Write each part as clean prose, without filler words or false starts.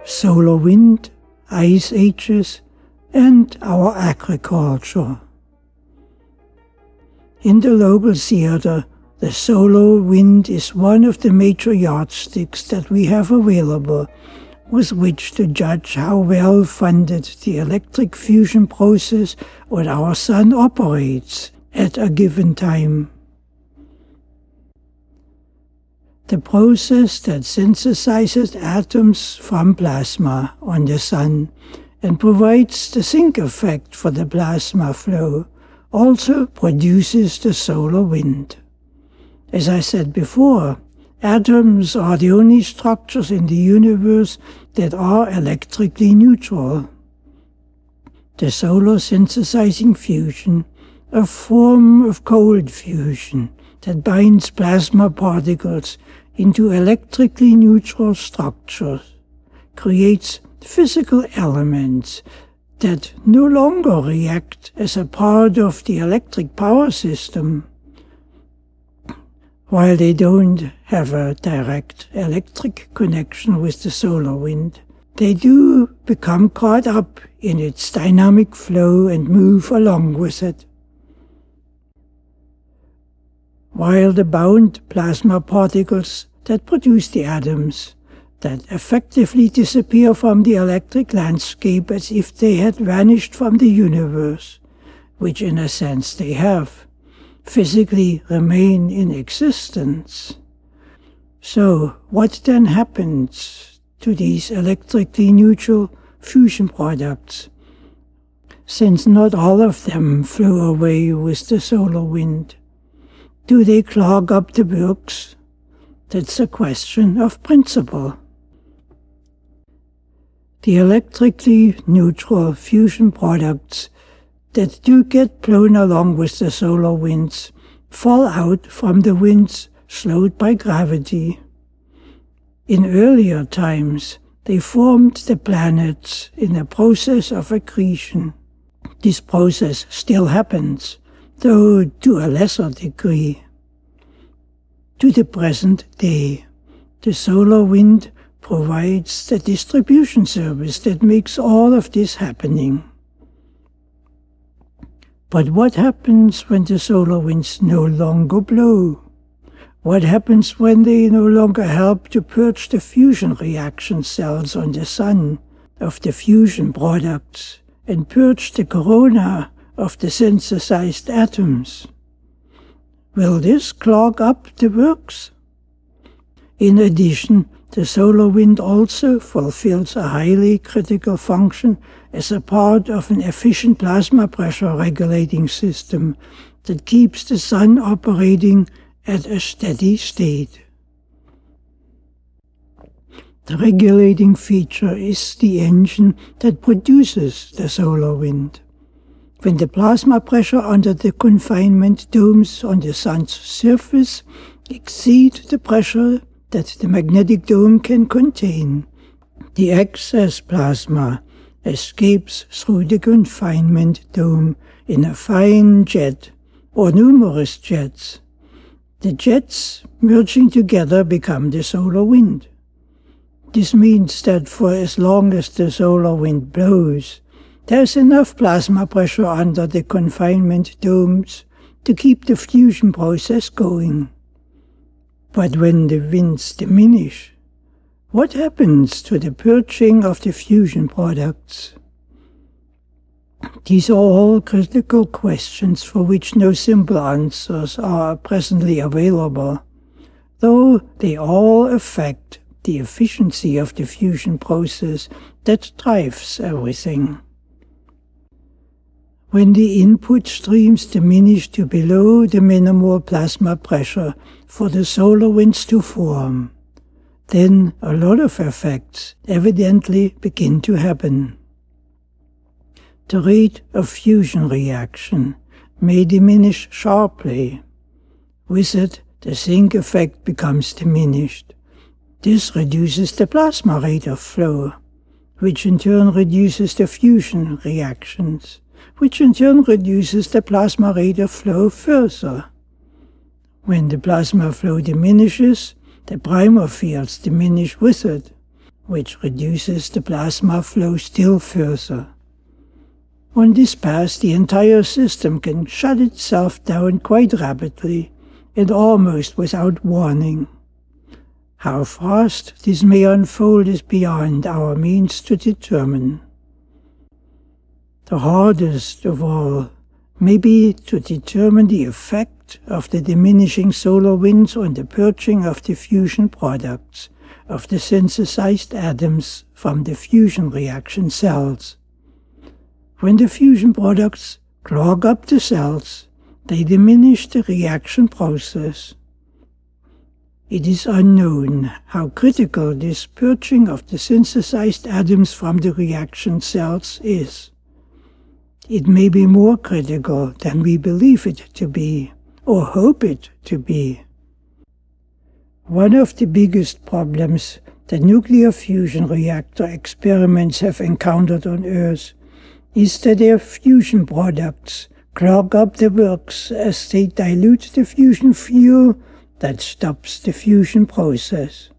solar wind, ice ages, and our agriculture. In the local theater, the solar wind is one of the major yardsticks that we have available with which to judge how well funded the electric fusion process on our sun operates at a given time. The process that synthesizes atoms from plasma on the sun and provides the sink effect for the plasma flow also produces the solar wind. As I said before, atoms are the only structures in the universe that are electrically neutral. The solar synthesizing fusion, a form of cold fusion that binds plasma particles into electrically neutral structures, creates physical elements that no longer react as a part of the electric power system. While they don't have a direct electric connection with the solar wind, they do become caught up in its dynamic flow and move along with it. While the bound plasma particles that produce the atoms that effectively disappear from the electric landscape as if they had vanished from the universe, which in a sense they have, physically remain in existence. So what then happens to these electrically neutral fusion products, since not all of them flow away with the solar wind? Do they clog up the works? That's a question of principle. The electrically neutral fusion products that do get blown along with the solar winds fall out from the winds slowed by gravity. In earlier times, they formed the planets in a process of accretion. This process still happens, though to a lesser degree. To the present day, the solar wind provides the distribution service that makes all of this happening. But what happens when the solar winds no longer blow? What happens when they no longer help to purge the fusion reaction cells on the sun of the fusion products and purge the corona of the synthesized atoms? Will this clog up the works? In addition, the solar wind also fulfills a highly critical function as a part of an efficient plasma pressure regulating system that keeps the sun operating at a steady state. The regulating feature is the engine that produces the solar wind. When the plasma pressure under the confinement domes on the sun's surface exceed the pressure that the magnetic dome can contain, the excess plasma escapes through the confinement dome in a fine jet or numerous jets. The jets merging together become the solar wind. This means that for as long as the solar wind blows, there's enough plasma pressure under the confinement domes to keep the fusion process going. But when the winds diminish, what happens to the purging of the fusion products? These are all critical questions for which no simple answers are presently available, though they all affect the efficiency of the fusion process that drives everything. When the input streams diminish to below the minimal plasma pressure for the solar winds to form, then a lot of effects evidently begin to happen. The rate of fusion reaction may diminish sharply. With it, the sink effect becomes diminished. This reduces the plasma rate of flow, which in turn reduces the fusion reactions, which in turn reduces the plasma rate of flow further. When the plasma flow diminishes, the primer fields diminish with it, which reduces the plasma flow still further. On this path, the entire system can shut itself down quite rapidly and almost without warning. How fast this may unfold is beyond our means to determine. The hardest of all may be to determine the effect of the diminishing solar winds on the purging of the fusion products of the synthesized atoms from the fusion reaction cells. When the fusion products clog up the cells, they diminish the reaction process. It is unknown how critical this purging of the synthesized atoms from the reaction cells is. It may be more critical than we believe it to be, or hope it to be. One of the biggest problems that nuclear fusion reactor experiments have encountered on Earth is that their fusion products clog up the works as they dilute the fusion fuel that stops the fusion process.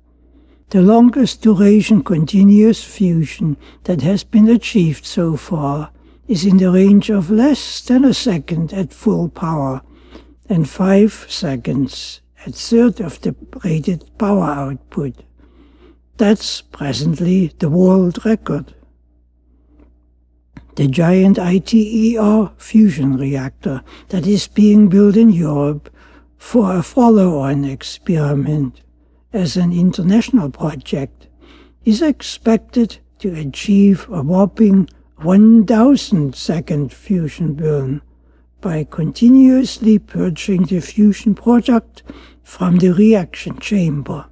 The longest duration continuous fusion that has been achieved so far is in the range of less than a second at full power and 5 seconds at third of the rated power output. That's presently the world record. The giant ITER fusion reactor that is being built in Europe for a follow-on experiment as an international project is expected to achieve a whopping 1,000-second fusion burn by continuously purging the fusion product from the reaction chamber,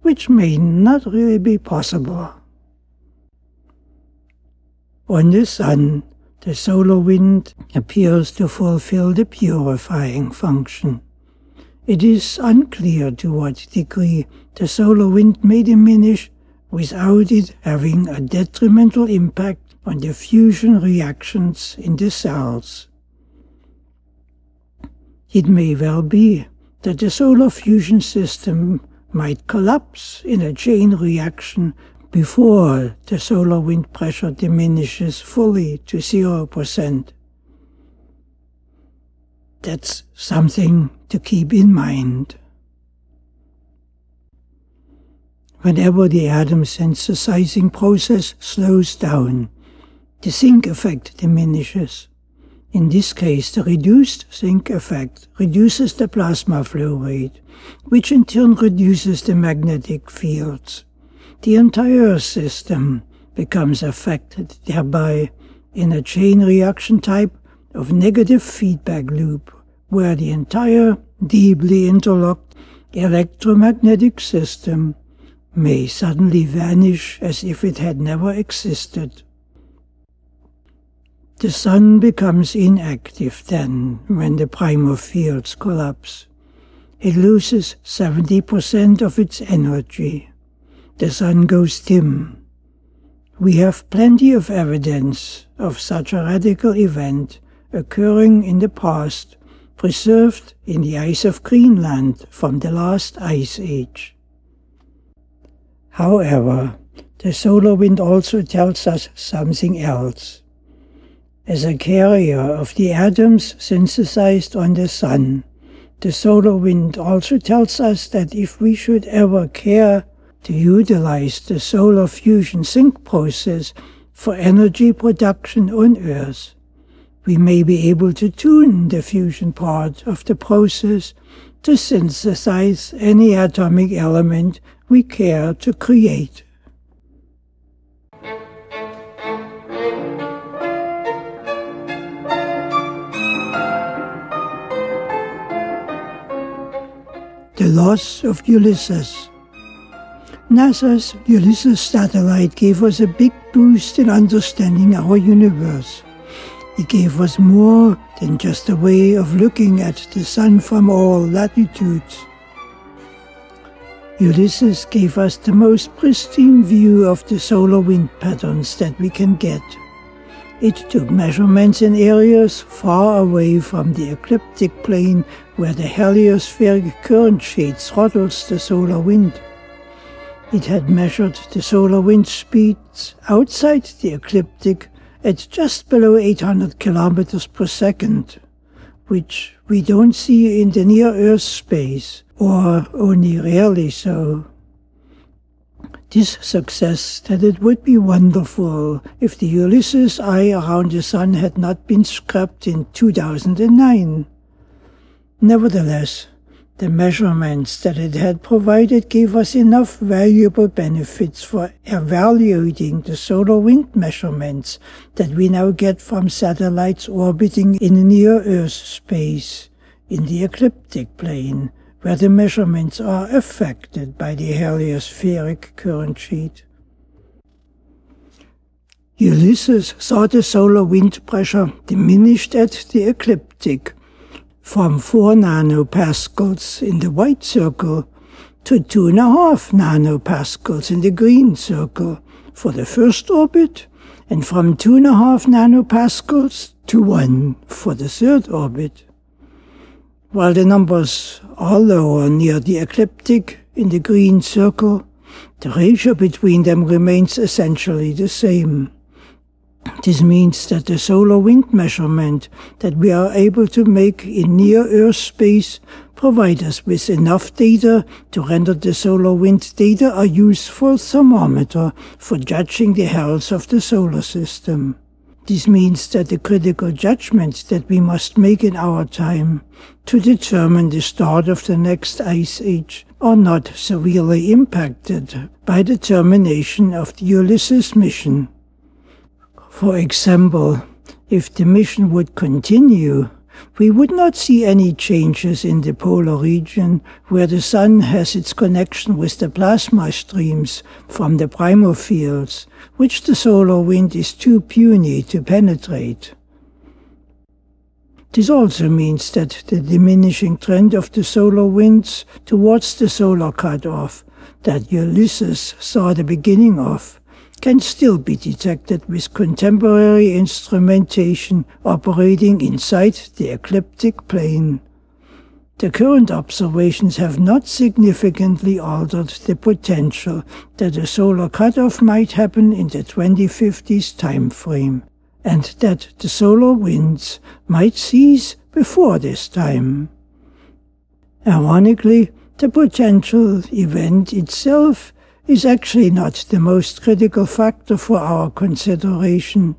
which may not really be possible. On the Sun, the solar wind appears to fulfill the purifying function. It is unclear to what degree the solar wind may diminish without it having a detrimental impact on the fusion reactions in the cells. It may well be that the solar fusion system might collapse in a chain reaction before the solar wind pressure diminishes fully to 0%. That's something to keep in mind. Whenever the atom synthesizing process slows down, the sink effect diminishes. In this case, the reduced sink effect reduces the plasma flow rate, which in turn reduces the magnetic fields. The entire system becomes affected thereby in a chain reaction type of negative feedback loop, where the entire deeply interlocked electromagnetic system may suddenly vanish as if it had never existed. The Sun becomes inactive then when the primal fields collapse. It loses 70% of its energy. The Sun goes dim. We have plenty of evidence of such a radical event occurring in the past, preserved in the ice of Greenland from the last ice age. However, the solar wind also tells us something else. As a carrier of the atoms synthesized on the Sun, the solar wind also tells us that if we should ever care to utilize the solar fusion sync process for energy production on Earth, we may be able to tune the fusion part of the process to synthesize any atomic element we care to create. The loss of Ulysses. NASA's Ulysses satellite gave us a big boost in understanding our universe. It gave us more than just a way of looking at the Sun from all latitudes. Ulysses gave us the most pristine view of the solar wind patterns that we can get. It took measurements in areas far away from the ecliptic plane where the heliospheric current shade throttles the solar wind. It had measured the solar wind speeds outside the ecliptic at just below 800 kilometers per second, which we don't see in the near-Earth space, or only rarely so. This suggests that it would be wonderful if the Ulysses eye around the Sun had not been scrapped in 2009. Nevertheless, the measurements that it had provided gave us enough valuable benefits for evaluating the solar wind measurements that we now get from satellites orbiting in near-Earth space, in the ecliptic plane, where the measurements are affected by the heliospheric current sheet. Ulysses saw the solar wind pressure diminished at the ecliptic from 4 nanopascals in the white circle to 2.5 nanopascals in the green circle for the first orbit, and from 2.5 nanopascals to 1 for the third orbit. While the numbers are lower near the ecliptic in the green circle, the ratio between them remains essentially the same. This means that the solar wind measurement that we are able to make in near-Earth space provide us with enough data to render the solar wind data a useful thermometer for judging the health of the solar system. This means that the critical judgments that we must make in our time to determine the start of the next ice age are not severely impacted by the termination of the Ulysses mission. For example, if the mission would continue, we would not see any changes in the polar region where the Sun has its connection with the plasma streams from the primofields, which the solar wind is too puny to penetrate. This also means that the diminishing trend of the solar winds towards the solar cutoff that Ulysses saw the beginning of can still be detected with contemporary instrumentation operating inside the ecliptic plane. The current observations have not significantly altered the potential that a solar cutoff might happen in the 2050s time frame, and that the solar winds might cease before this time. Ironically, the potential event itself is actually not the most critical factor for our consideration.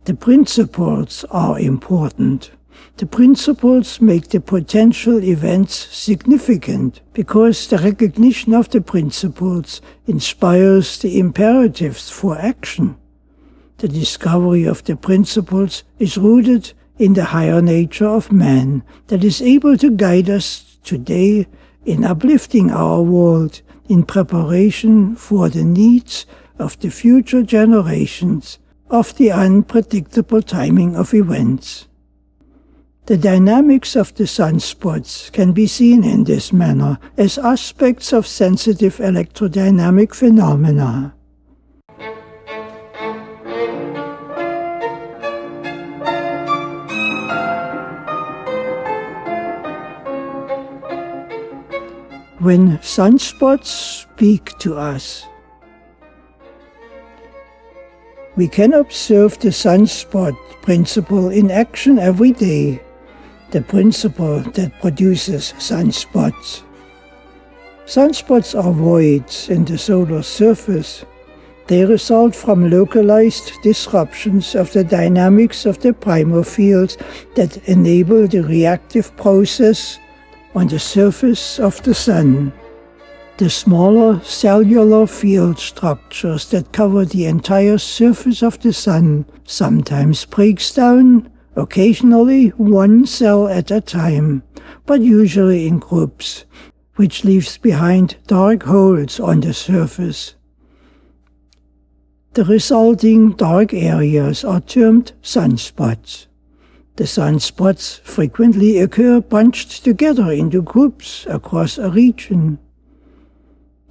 The principles are important. The principles make the potential events significant because the recognition of the principles inspires the imperatives for action. The discovery of the principles is rooted in the higher nature of man that is able to guide us today in uplifting our world in preparation for the needs of the future generations of the unpredictable timing of events. The dynamics of the sunspots can be seen in this manner as aspects of sensitive electrodynamic phenomena. When sunspots speak to us, we can observe the sunspot principle in action every day, the principle that produces sunspots. Sunspots are voids in the solar surface. They result from localized disruptions of the dynamics of the primofields that enable the reactive process on the surface of the Sun. The smaller cellular field structures that cover the entire surface of the Sun sometimes breaks down, occasionally one cell at a time, but usually in groups, which leaves behind dark holes on the surface. The resulting dark areas are termed sunspots. The sunspots frequently occur bunched together into groups across a region.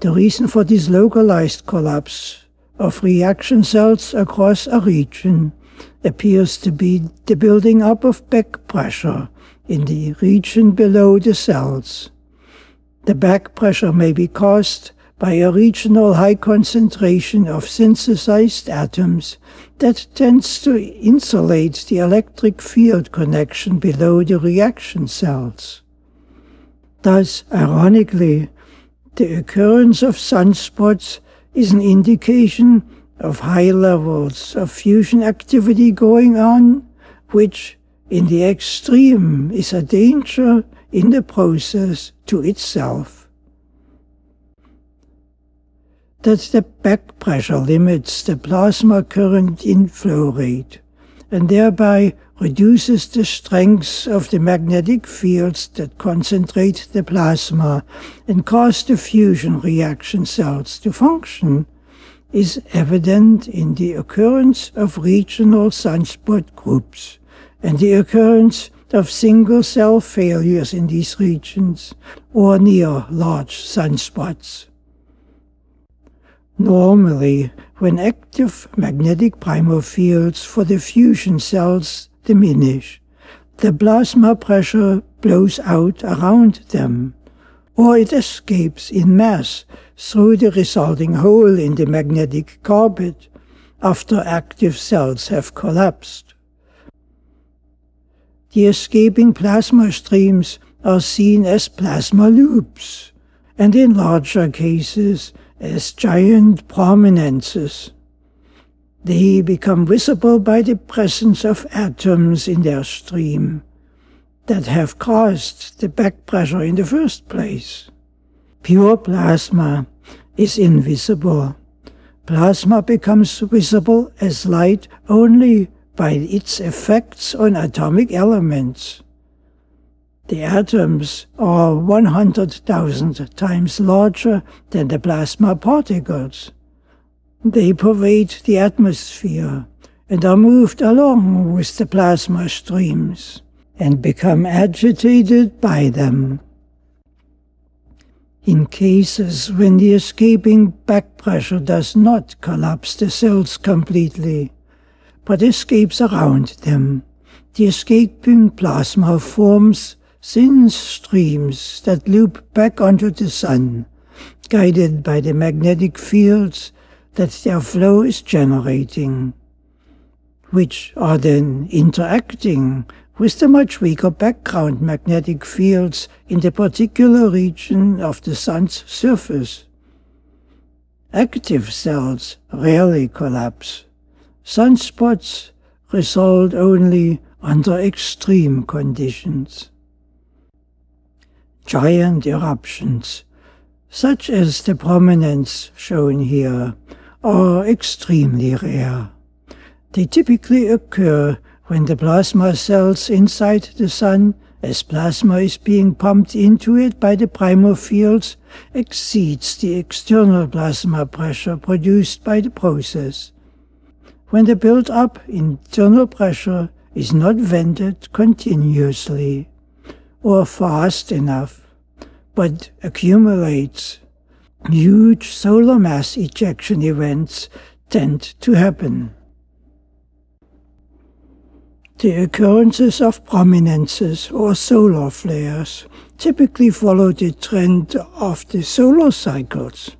The reason for this localized collapse of reaction cells across a region appears to be the building up of back pressure in the region below the cells. The back pressure may be caused by a regional high concentration of synthesized atoms that tends to insulate the electric field connection below the reaction cells. Thus, ironically, the occurrence of sunspots is an indication of high levels of fusion activity going on, which, in the extreme, is a danger in the process to itself. That the back pressure limits the plasma current inflow rate, and thereby reduces the strength of the magnetic fields that concentrate the plasma and cause the fusion reaction cells to function, is evident in the occurrence of regional sunspot groups and the occurrence of single-cell failures in these regions or near large sunspots. Normally, when active magnetic primal fields for the fusion cells diminish, the plasma pressure blows out around them, or it escapes in mass through the resulting hole in the magnetic carpet after active cells have collapsed. The escaping plasma streams are seen as plasma loops, and in larger cases as giant prominences. They become visible by the presence of atoms in their stream that have caused the back pressure in the first place. Pure plasma is invisible. Plasma becomes visible as light only by its effects on atomic elements. The atoms are 100,000 times larger than the plasma particles. They pervade the atmosphere and are moved along with the plasma streams and become agitated by them. In cases when the escaping back pressure does not collapse the cells completely, but escapes around them, the escaping plasma forms thin streams that loop back onto the sun, guided by the magnetic fields that their flow is generating, which are then interacting with the much weaker background magnetic fields in the particular region of the sun's surface. Active cells rarely collapse. Sunspots result only under extreme conditions. Giant eruptions, such as the prominence shown here, are extremely rare. They typically occur when the plasma cells inside the sun, as plasma is being pumped into it by the primal fields, exceeds the external plasma pressure produced by the process. When the built-up internal pressure is not vented continuously or fast enough, but accumulates, huge solar mass ejection events tend to happen. The occurrences of prominences or solar flares typically follow the trend of the solar cycles.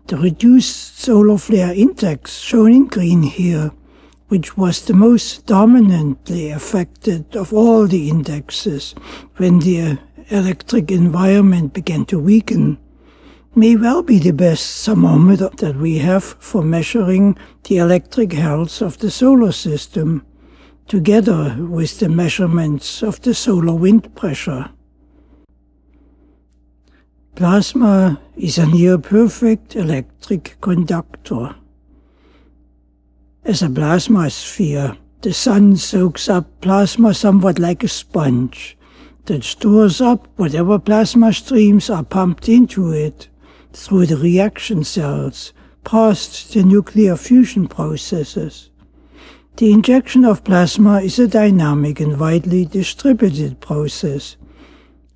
The reduced solar flare index shown in green here, which was the most dominantly affected of all the indexes when the electric environment began to weaken, may well be the best thermometer that we have for measuring the electric health of the solar system, together with the measurements of the solar wind pressure. Plasma is a near-perfect electric conductor. As a plasma sphere, the sun soaks up plasma somewhat like a sponge that stores up whatever plasma streams are pumped into it through the reaction cells past the nuclear fusion processes. The injection of plasma is a dynamic and widely distributed process.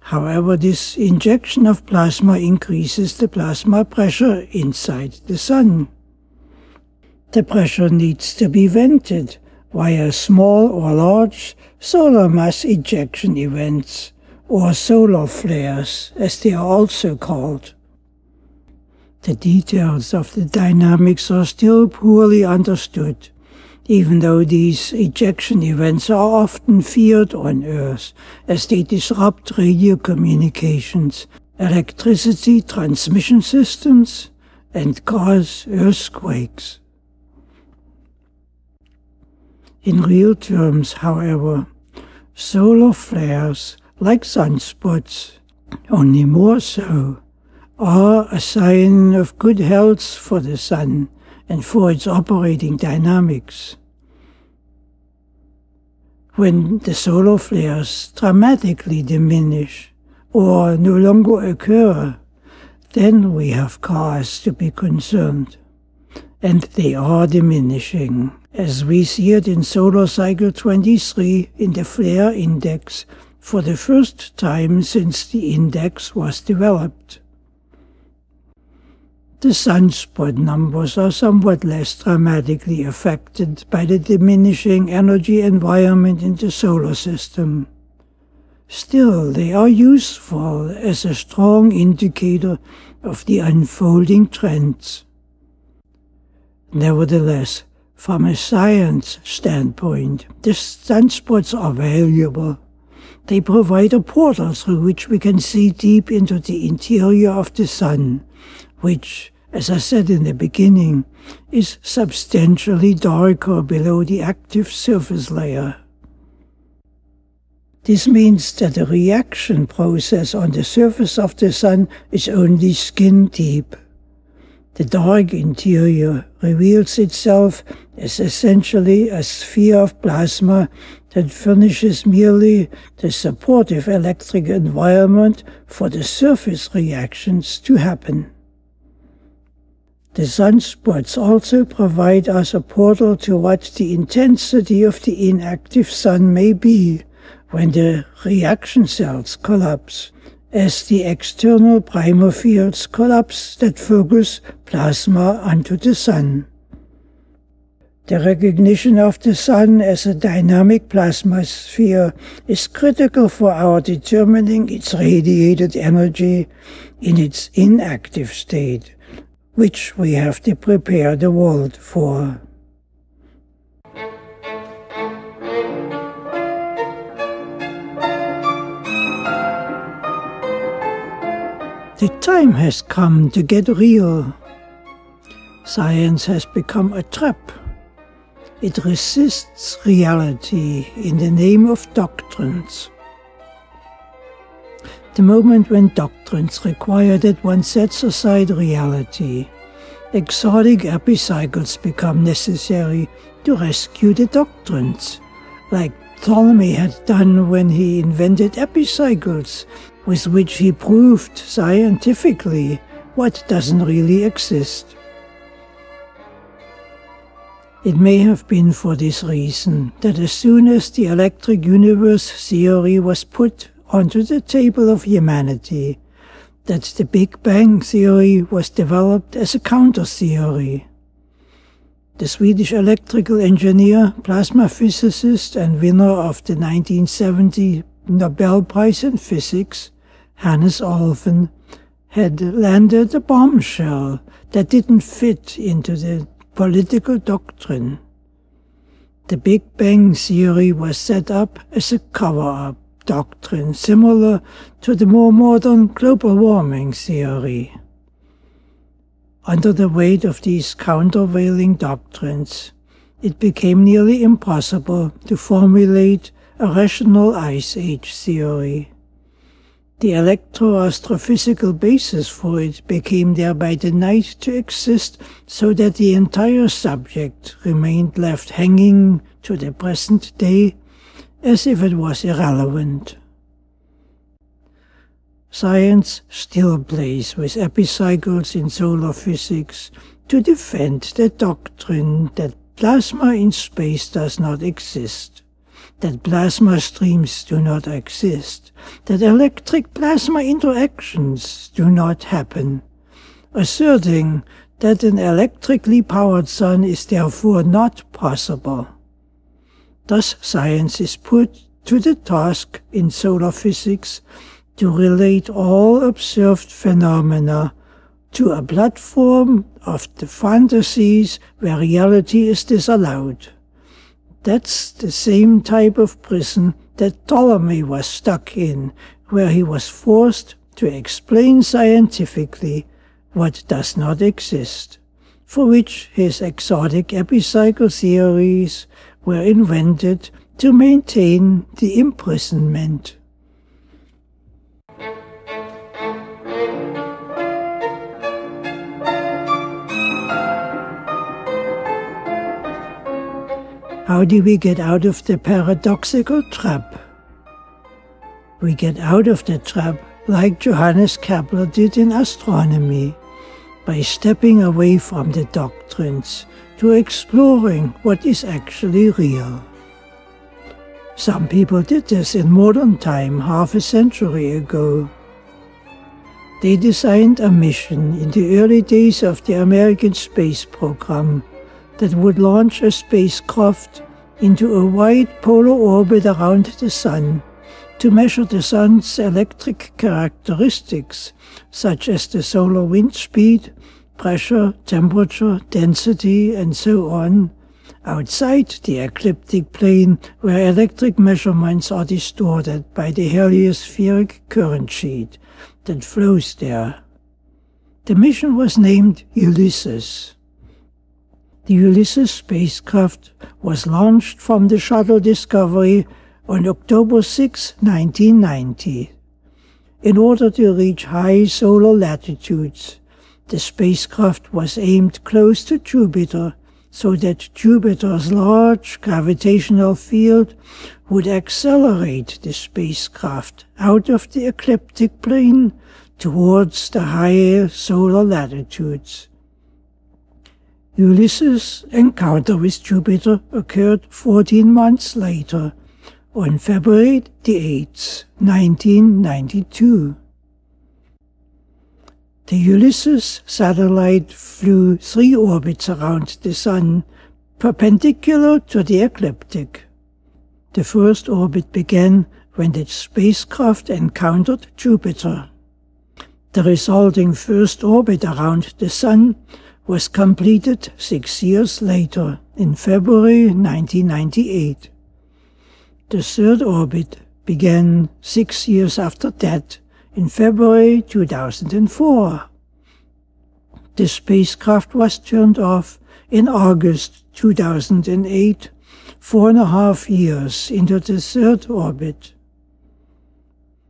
However, this injection of plasma increases the plasma pressure inside the sun. The pressure needs to be vented via small or large solar mass ejection events, or solar flares, as they are also called. The details of the dynamics are still poorly understood, even though these ejection events are often feared on Earth as they disrupt radio communications, electricity transmission systems, and cause earthquakes. In real terms, however, solar flares, like sunspots, only more so, are a sign of good health for the Sun and for its operating dynamics. When the solar flares dramatically diminish or no longer occur, then we have cause to be concerned. And they are diminishing, as we see it in solar cycle 23 in the flare index for the first time since the index was developed. The sunspot numbers are somewhat less dramatically affected by the diminishing energy environment in the solar system. Still, they are useful as a strong indicator of the unfolding trends. Nevertheless, from a science standpoint, the sunspots are valuable. They provide a portal through which we can see deep into the interior of the Sun, which, as I said in the beginning, is substantially darker below the active surface layer. This means that the reaction process on the surface of the Sun is only skin deep. The dark interior reveals itself as essentially a sphere of plasma that furnishes merely the supportive electric environment for the surface reactions to happen. The sunspots also provide us a portal to what the intensity of the inactive Sun may be when the reaction cells collapse, as the external primer fields collapse that focus plasma onto the Sun. The recognition of the Sun as a dynamic plasma sphere is critical for our determining its radiated energy in its inactive state, which we have to prepare the world for. The time has come to get real. Science has become a trap. It resists reality in the name of doctrines. The moment when doctrines require that one sets aside reality, exotic epicycles become necessary to rescue the doctrines, like Ptolemy had done when he invented epicycles, with which he proved scientifically what doesn't really exist. It may have been for this reason that as soon as the electric universe theory was put onto the table of humanity, that the Big Bang theory was developed as a counter-theory. The Swedish electrical engineer, plasma physicist and winner of the 1970 Nobel Prize in Physics, Hannes Alfvén, had landed a bombshell that didn't fit into the political doctrine. The Big Bang theory was set up as a cover-up doctrine similar to the more modern global warming theory. Under the weight of these countervailing doctrines, it became nearly impossible to formulate a rational Ice Age theory. The electro-astrophysical basis for it became thereby denied to exist, so that the entire subject remained left hanging to the present day as if it was irrelevant. Science still plays with epicycles in solar physics to defend the doctrine that plasma in space does not exist, that plasma streams do not exist, that electric plasma interactions do not happen, asserting that an electrically powered Sun is therefore not possible. Thus, science is put to the task in solar physics to relate all observed phenomena to a platform of the fantasies where reality is disallowed. That's the same type of prison that Ptolemy was stuck in, where he was forced to explain scientifically what does not exist, for which his exotic epicycle theories were invented to maintain the imprisonment. How do we get out of the paradoxical trap? We get out of the trap like Johannes Kepler did in astronomy, by stepping away from the doctrines to exploring what is actually real. Some people did this in modern time half a century ago. They designed a mission in the early days of the American space program that would launch a spacecraft into a wide polar orbit around the Sun to measure the Sun's electric characteristics, such as the solar wind speed, pressure, temperature, density, and so on, outside the ecliptic plane where electric measurements are distorted by the heliospheric current sheet that flows there. The mission was named Ulysses. The Ulysses spacecraft was launched from the Shuttle Discovery on October 6, 1990. In order to reach high solar latitudes, the spacecraft was aimed close to Jupiter so that Jupiter's large gravitational field would accelerate the spacecraft out of the ecliptic plane towards the higher solar latitudes. Ulysses' encounter with Jupiter occurred 14 months later, on February 8, 1992. The Ulysses satellite flew 3 orbits around the Sun, perpendicular to the ecliptic. The first orbit began when the spacecraft encountered Jupiter. The resulting first orbit around the Sun was completed 6 years later, in February 1998. The third orbit began 6 years after that, in February 2004. The spacecraft was turned off in August 2008, 4.5 years into the third orbit.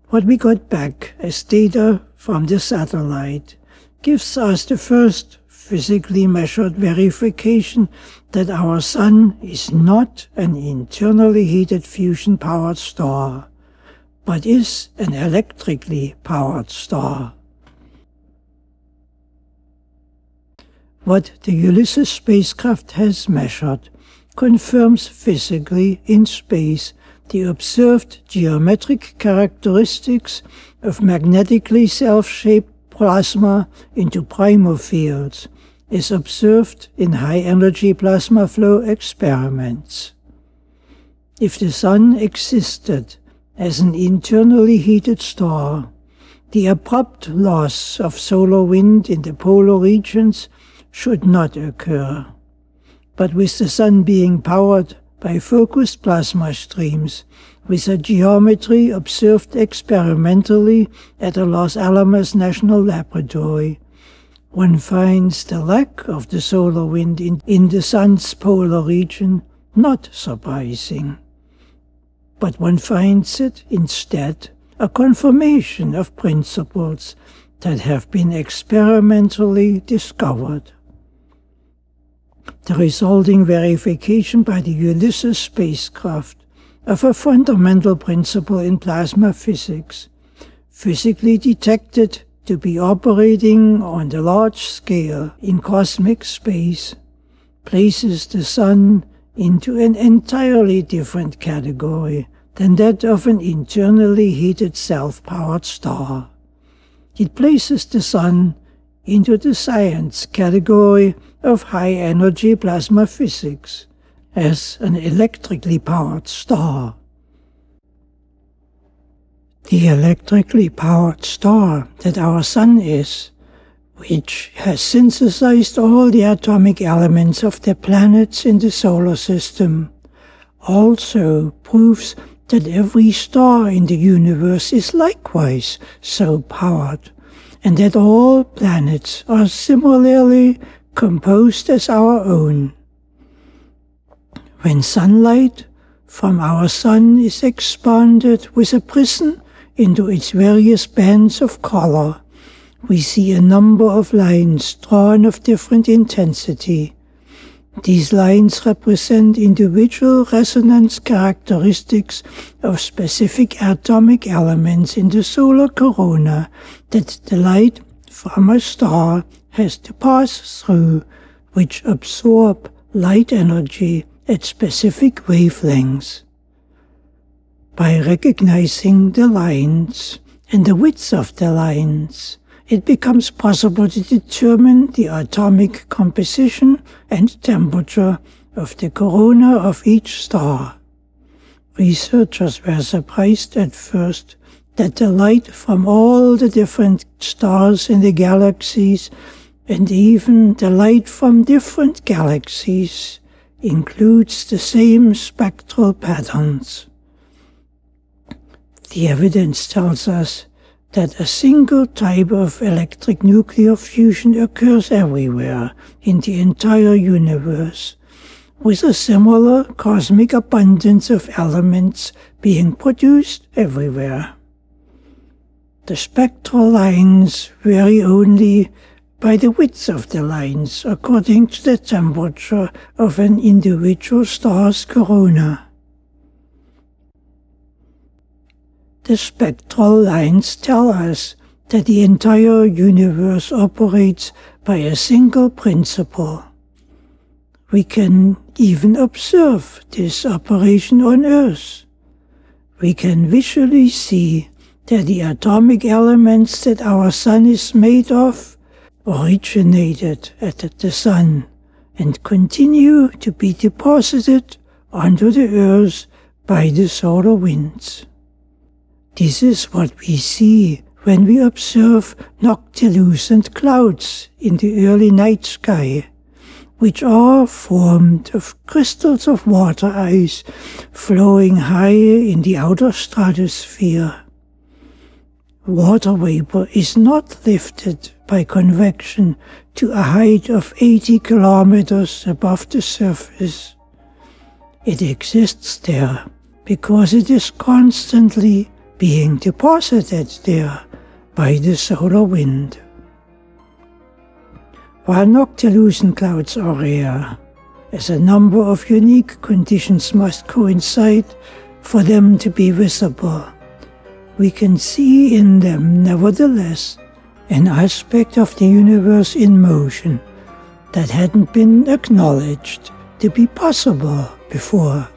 What we got back as data from the satellite gives us the first physically measured verification that our Sun is not an internally heated fusion-powered star, but is an electrically powered star. What the Ulysses spacecraft has measured confirms physically in space the observed geometric characteristics of magnetically self-shaped plasma into primal fields, is observed in high-energy plasma flow experiments. If the Sun existed as an internally heated star, the abrupt loss of solar wind in the polar regions should not occur. But with the Sun being powered by focused plasma streams, with a geometry observed experimentally at the Los Alamos National Laboratory, one finds the lack of the solar wind in the Sun's polar region not surprising. But one finds it instead a confirmation of principles that have been experimentally discovered. The resulting verification by the Ulysses spacecraft of a fundamental principle in plasma physics, physically detected to be operating on the large scale in cosmic space, places the Sun into an entirely different category than that of an internally heated self-powered star. It places the Sun into the science category of high-energy plasma physics as an electrically powered star. The electrically powered star that our Sun is which has synthesized all the atomic elements of the planets in the solar system, also proves that every star in the universe is likewise so powered, and that all planets are similarly composed as our own. When sunlight from our sun is expanded with a prism into its various bands of color, we see a number of lines drawn of different intensity. These lines represent individual resonance characteristics of specific atomic elements in the solar corona that the light from a star has to pass through, which absorb light energy at specific wavelengths. By recognizing the lines and the width of the lines, it becomes possible to determine the atomic composition and temperature of the corona of each star. Researchers were surprised at first that the light from all the different stars in the galaxies, and even the light from different galaxies, includes the same spectral patterns. The evidence tells us that a single type of electric nuclear fusion occurs everywhere in the entire universe, with a similar cosmic abundance of elements being produced everywhere. The spectral lines vary only by the width of the lines according to the temperature of an individual star's corona. The spectral lines tell us that the entire universe operates by a single principle. We can even observe this operation on Earth. We can visually see that the atomic elements that our sun is made of originated at the sun and continue to be deposited onto the Earth by the solar winds. This is what we see when we observe noctilucent clouds in the early night sky, which are formed of crystals of water ice flowing high in the outer stratosphere. Water vapor is not lifted by convection to a height of 80 kilometers above the surface. It exists there because it is constantly being deposited there by the solar wind. While noctilucent clouds are rare, as a number of unique conditions must coincide for them to be visible, we can see in them, nevertheless, an aspect of the universe in motion that hadn't been acknowledged to be possible before.